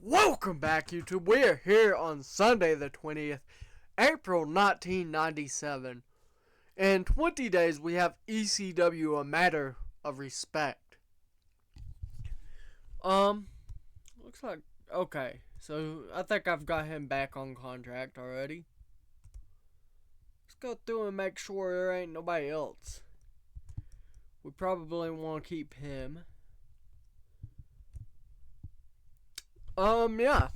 Welcome back, YouTube. We are here on Sunday the 20th, April 1997. In 20 days, we have ECW, A Matter of Respect. Looks like, okay, so I think I've got him back on contract already. Let's go through and make sure there ain't nobody else. We probably want to keep him. Yeah.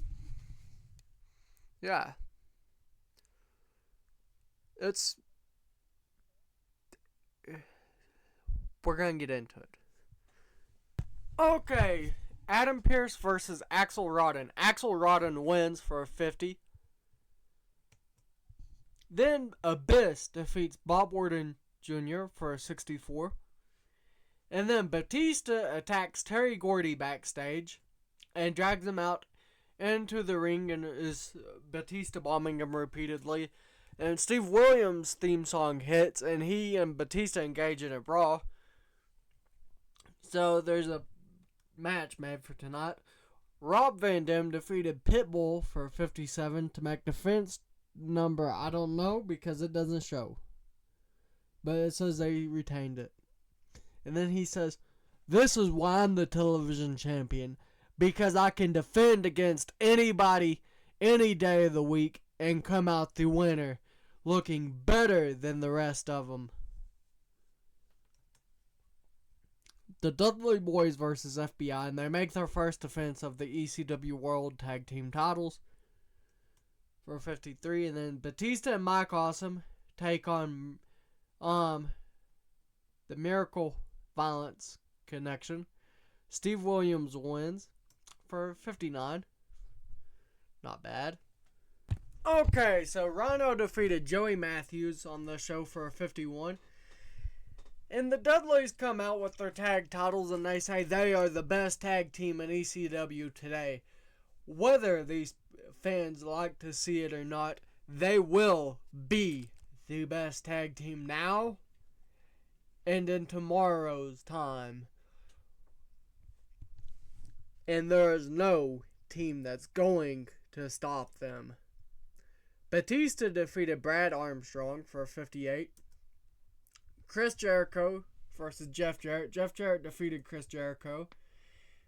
We're gonna get into it. Okay, Adam Pearce versus Axel Rotten. Axel Rotten wins for a 50. Then Abyss defeats Bob Orton Jr. for a 64. And then Batista attacks Terry Gordy backstage and drags him out into the ring and is Batista bombing him repeatedly. And Steve Williams' theme song hits and he and Batista engage in a brawl. So there's a match made for tonight. Rob Van Dam defeated Pitbull for 57 to make defense number, I don't know because it doesn't show. But it says they retained it. And then he says, "This is why I'm the television champion. Because I can defend against anybody any day of the week and come out the winner looking better than the rest of them." The Dudley Boys versus FBI, and they make their first defense of the ECW World Tag Team titles for 53. And then Batista and Mike Awesome take on the Miracle Violence Connection. Steve Williams wins for 59. Not bad. Okay, so Rhino defeated Joey Matthews on the show for a 51. And the Dudleys come out with their tag titles and they say they are the best tag team in ECW today. Whether these fans like to see it or not, they will be the best tag team now and in tomorrow's time. And there is no team that's going to stop them. Batista defeated Brad Armstrong for 58. Chris Jericho versus Jeff Jarrett. Jeff Jarrett defeated Chris Jericho.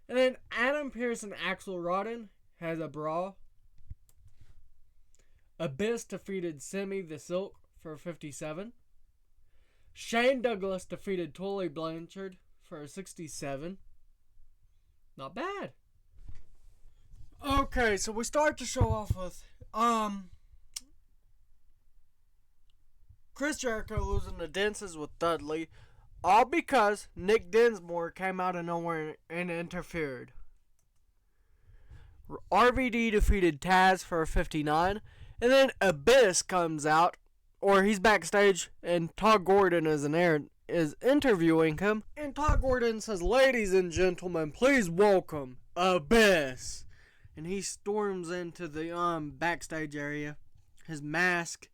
And then Adam Pearce and Axel Rotten has a brawl. Abyss defeated Semi the Silk for 57. Shane Douglas defeated Tully Blanchard for 67. Not bad. Okay, so we start to show off with Chris Jericho losing the dances with Dudley, all because Nick Dinsmore came out of nowhere and interfered. RVD defeated Taz for 59, and then Abyss comes out, or he's backstage, and Todd Gordon is interviewing him, and Todd Gordon says, "Ladies and gentlemen, please welcome Abyss." And he storms into the backstage area. His mask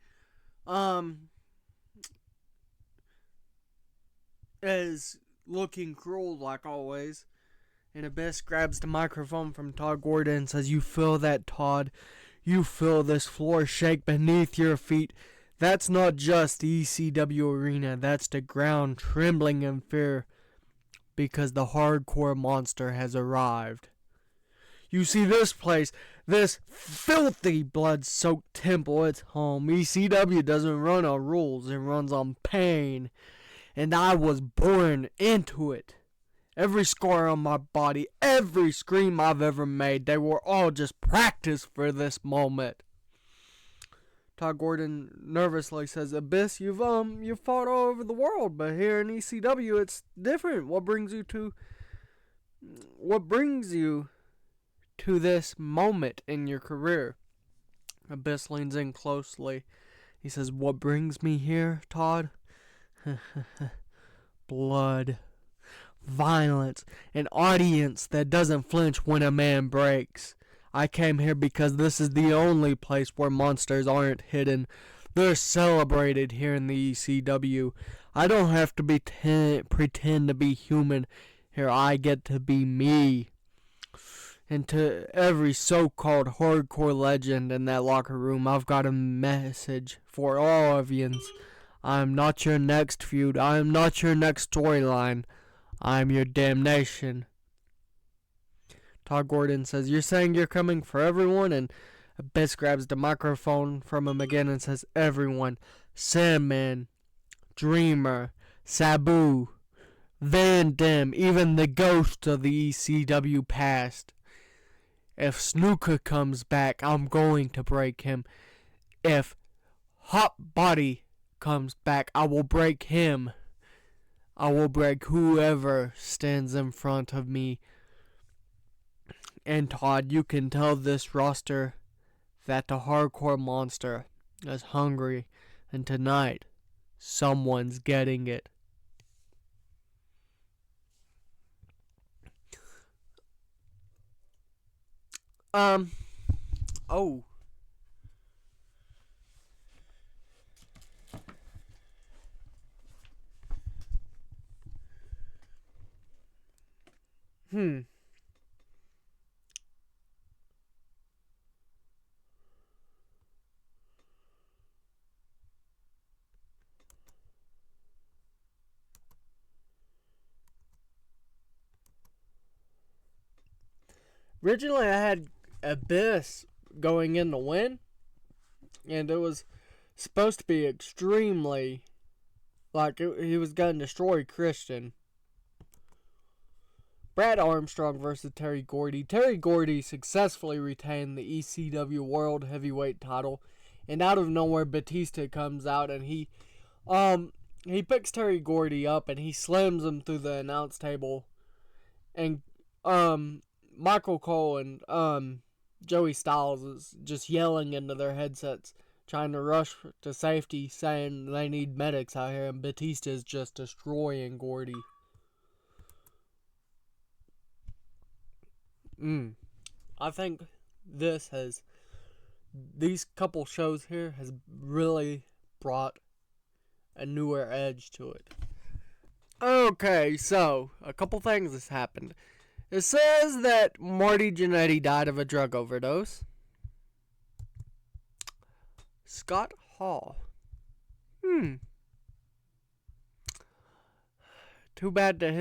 is looking cruel like always. And Abyss grabs the microphone from Todd Gordon and says, "You feel that, Todd? You feel this floor shake beneath your feet? That's not just the ECW arena. That's the ground trembling in fear because the hardcore monster has arrived. You see this place, this filthy blood-soaked temple, it's home. ECW doesn't run on rules, it runs on pain. And I was born into it. Every scar on my body, every scream I've ever made, they were all just practice for this moment." Todd Gordon nervously says, "Abyss, you've fought all over the world, but here in ECW it's different. What brings you to this moment in your career?" Abyss leans in closely. He says, "What brings me here, Todd? Blood, violence, an audience that doesn't flinch when a man breaks. I came here because this is the only place where monsters aren't hidden. They're celebrated here in the ECW. I don't have to pretend to be human. Here I get to be me." And to every so-called hardcore legend in that locker room, I've got a message for all of yous. I'm not your next feud. I am not your next storyline. I'm your damnation. Todd Gordon says, you're saying you're coming for everyone? And Abyss grabs the microphone from him again and says, everyone. Sandman, Dreamer, Sabu, Van Dam, even the ghost of the ECW past. If Snooker comes back, I'm going to break him. If Hot Body comes back, I will break him. I will break whoever stands in front of me. And Todd, you can tell this roster that the hardcore monster is hungry, and tonight someone's getting it. Oh. Originally, I had Abyss going in to win, and it was supposed to be extremely, he was going to destroy Christian. Brad Armstrong versus Terry Gordy. Terry Gordy successfully retained the ECW World Heavyweight title, and out of nowhere, Batista comes out and he picks Terry Gordy up and he slams him through the announce table, and Michael Cole and Joey Styles is just yelling into their headsets, trying to rush to safety, saying they need medics out here, and Batista is just destroying Gordy. I think these couple shows here has really brought a newer edge to it. Okay, so a couple things has happened. It says that Marty Jannetty died of a drug overdose. Scott Hall. Too bad that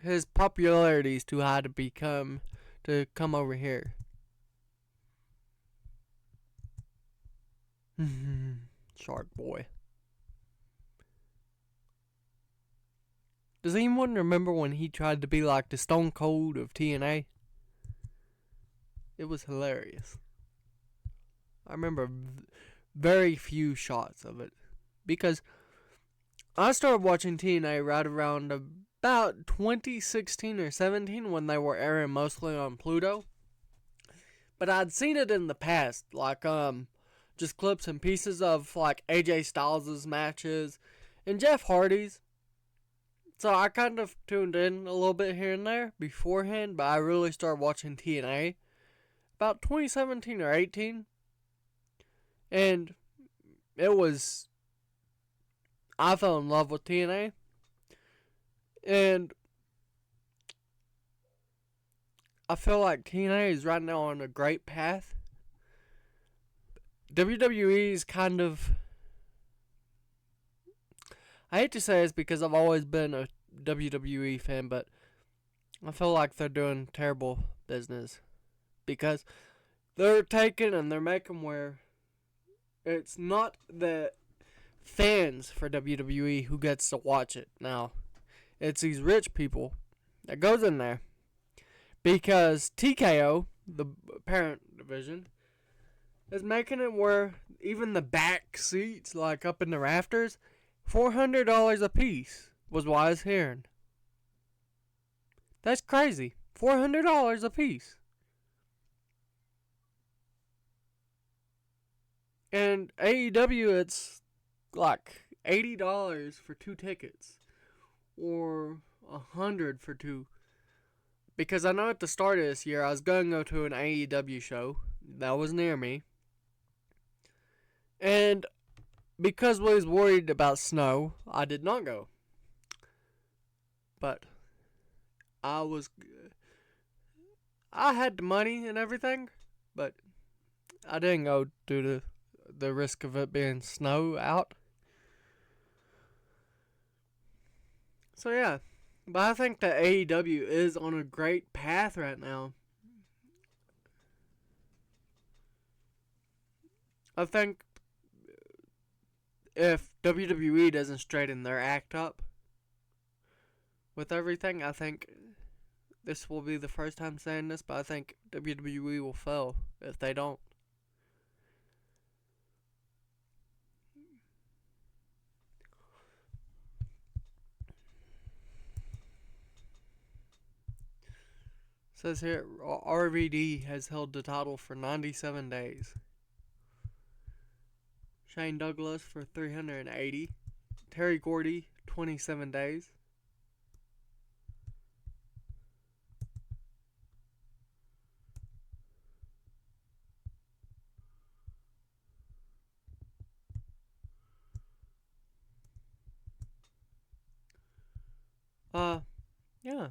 his popularity is too high to come over here. Shark Boy. Does anyone remember when he tried to be like the Stone Cold of TNA? It was hilarious. I remember very few shots of it, because I started watching TNA right around about 2016 or 17 when they were airing mostly on Pluto. But I'd seen it in the past, just clips and pieces of AJ Styles' matches and Jeff Hardy's. So I kind of tuned in a little bit here and there beforehand, but I really started watching TNA about 2017 or 18. And I fell in love with TNA. And I feel like TNA is right now on a great path. WWE is kind of, I hate to say this because I've always been a WWE fan, but I feel like they're doing terrible business, because they're taking and they're making where it's not the fans for WWE who gets to watch it now. It's these rich people that goes in there, because TKO, the parent division, is making it where even the back seats, up in the rafters, $400 a piece was what I was hearing. That's crazy. $400 a piece. And AEW, it's $80 for 2 tickets, or $100 for 2. Because I know at the start of this year I was going to go to an AEW show that was near me, and because we was worried about snow, I did not go. But I was I had the money and everything, but I didn't go due to the risk of it being snow out. So yeah, but I think that AEW is on a great path right now. I think if WWE doesn't straighten their act up with everything, I think this will be the first time saying this, but I think WWE will fail if they don't. It says here, RVD has held the title for 97 days. Shane Douglas for 380. Terry Gordy, 27 days. Yeah.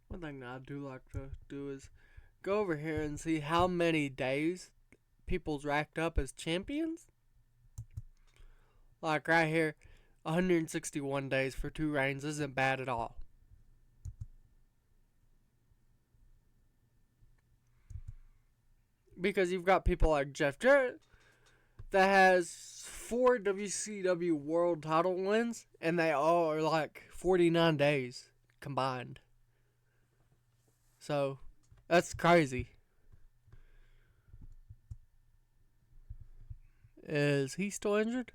One thing that I do like to do is go over here and see how many days people's racked up as champions. Like right here, 161 days for 2 reigns isn't bad at all. Because you've got people like Jeff Jarrett that has 4 WCW world title wins, and they all are like 49 days combined. So, that's crazy. Is he still injured?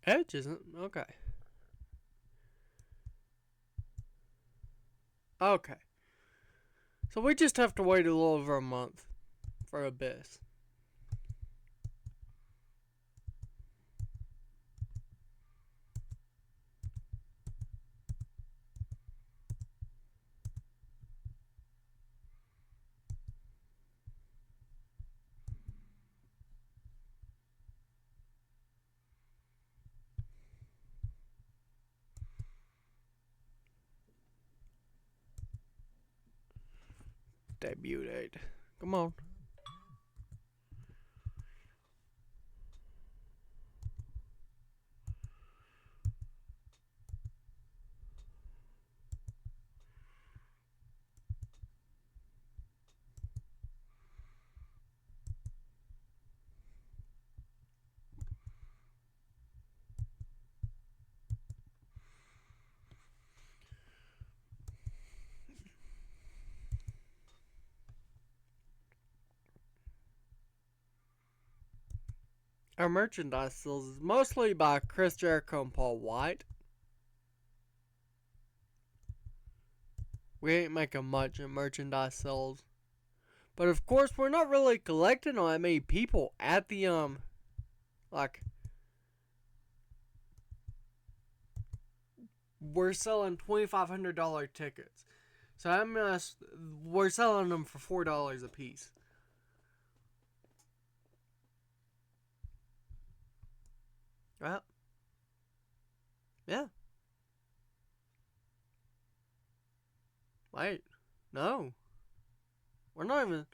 Edge isn't? Okay. Okay. So we just have to wait a little over a month for Abyss. Debut date. Come on. Our merchandise sales is mostly by Chris Jericho and Paul White. We ain't making much in merchandise sales. But of course, we're not really collecting on that many people at the, we're selling $2,500 tickets. So we're selling them for $4 a piece. Well, yeah. Wait, no. We're not even.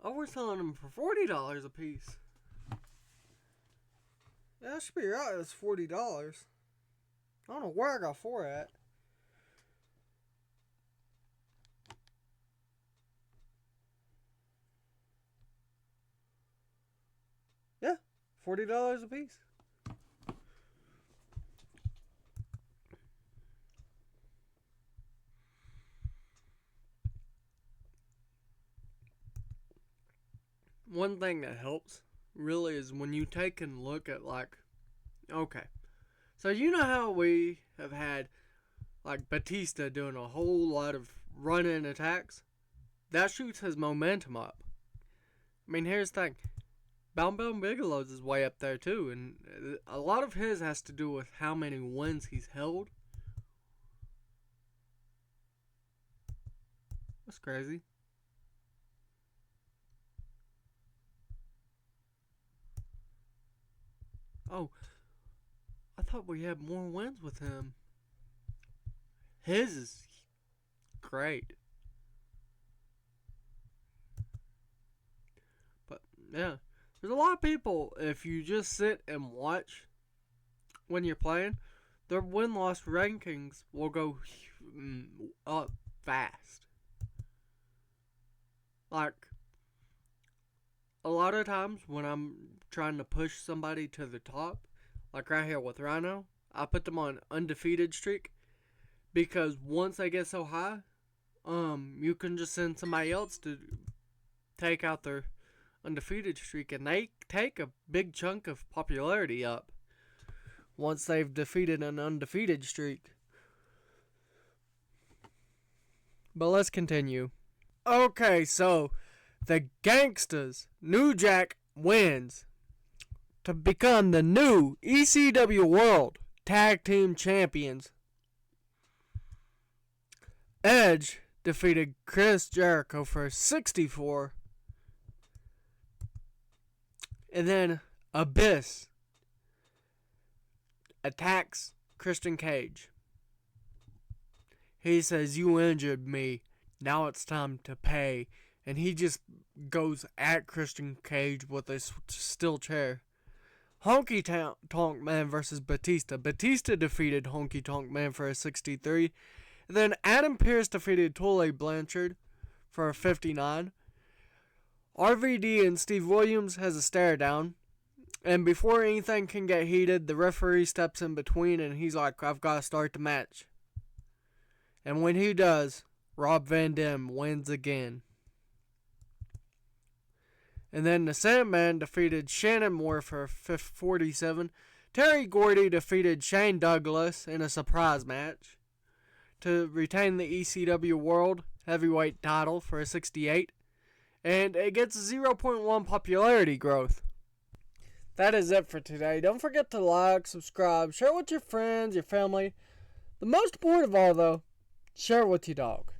Oh, we're selling them for $40 a piece. Yeah, that should be right. It's $40. I don't know where I got 4 at. Yeah, $40 a piece. One thing that helps really is when you take and look at okay, so you know how we have had Batista doing a whole lot of run-in attacks? That shoots his momentum up. I mean, here's the thing. Bam Bam Bigelow's is way up there too, and a lot of his has to do with how many wins he's held. That's crazy. Oh, I thought we had more wins with him. His is great. But, yeah. There's a lot of people, if you just sit and watch when you're playing, their win-loss rankings will go up fast. Like, a lot of times when I'm trying to push somebody to the top, like right here with Rhino, I put them on undefeated streak, because once they get so high, you can just send somebody else to take out their undefeated streak, and they take a big chunk of popularity up once they've defeated an undefeated streak. But let's continue. Okay, so the Gangsters, New Jack wins to become the new ECW World Tag Team Champions. Edge defeated Chris Jericho for 64. And then Abyss attacks Christian Cage. He says, "You injured me. Now it's time to pay." And he just goes at Christian Cage with a steel chair. Honky Tonk Man versus Batista. Batista defeated Honky Tonk Man for a 63. And then Adam Pearce defeated Tully Blanchard for a 59. RVD and Steve Williams has a stare down. And before anything can get heated, the referee steps in between and he's like, "I've got to start the match." And when he does, Rob Van Dam wins again. And then the Sandman defeated Shannon Moore for 47. Terry Gordy defeated Shane Douglas in a surprise match to retain the ECW World Heavyweight title for a 68. And it gets 0.1 popularity growth. That is it for today. Don't forget to like, subscribe, share with your friends, your family. The most important of all, though, share it with your dog.